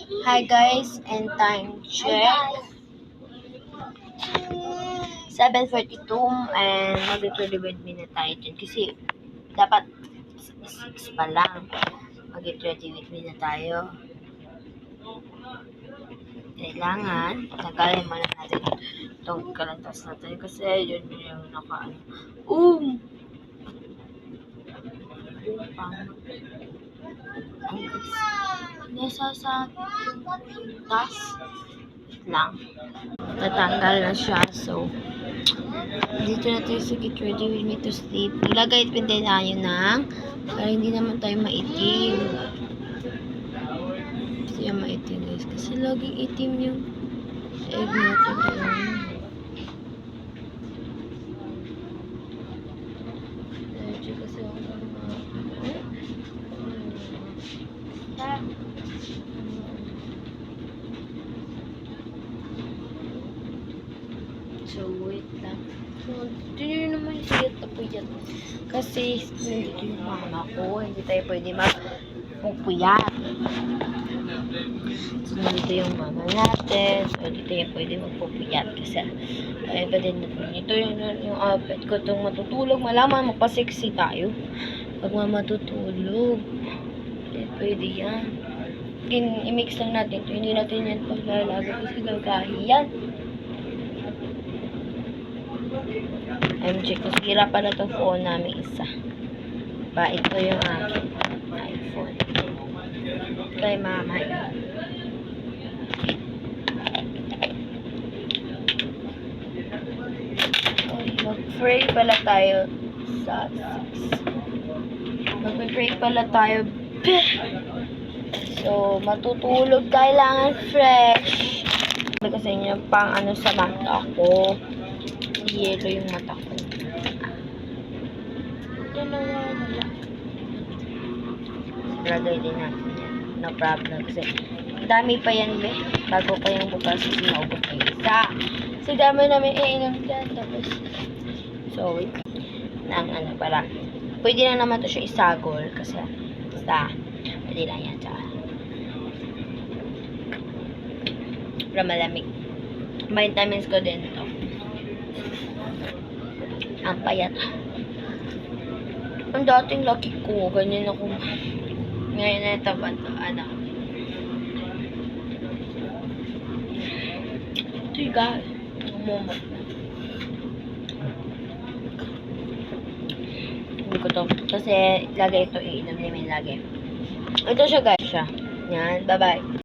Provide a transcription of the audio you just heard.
Hi guys, and time check 7:42 and mag-ready with me na tayo dyan kasi dapat 6 pa lang mag-ready with me na tayo. Kailangan tagalin muna natin itong kalantas natin kasi yun yung naka nasasabi yung tas lang. Tatanggal na siya. So, dito na tayo sa get ready with me to sleep. Ilagay din tayo ng para hindi naman tayo maitim. Kasi yung maitim guys. Kasi laging itim yung egg natin. Kasi ako so, wait lang. Hindi nyo naman siyat na po yan. Kasi, nandito yung mama ko. Hindi tayo pwede magpupuyat. So, nandito yung mama natin. So, hindi tayo pwede magpupuyat. Kasi, ayun pa din natin. Ito yung outfit ko. Itong matutulog. Malaman, magpa-sexy tayo. Pag matutulog. Hindi pwede yan. I-mix lang natin ito. Hindi natin yan paglalagay kasi gagahi yan. MJ, kasi hira pala itong phone namin isa. Ito yung aking iPhone. Kay mama. Mag-pray pala tayo sa 6. Mag-pray pala tayo. So, matutulog. Kailangan fresh. Sabi ko sa inyo, pang ano sa mata ko. Yelo yung mata ko. Dalawa na lang. Lagay din natin yan. No problem. Kasi, dami pa yan, be. Bago pa yung bukas. Kasi naubos na yung isa. Kasi dami namin iinom dyan. Tapos, so, wait. Nang ano pala. Pwede na naman to siya isagol. Kasi, basta, pwede lang yan. Tsaka, para malamig. Vitamins ko din ito. Ang payat. Ang dating laki ko, ganyan ako. Ngayon na taba to, anak. Ito yung guys. Umumot na. Hindi ko to. Kasi lagay ito, iinom namin lagi. Ito siya guys siya. Yan, bye bye.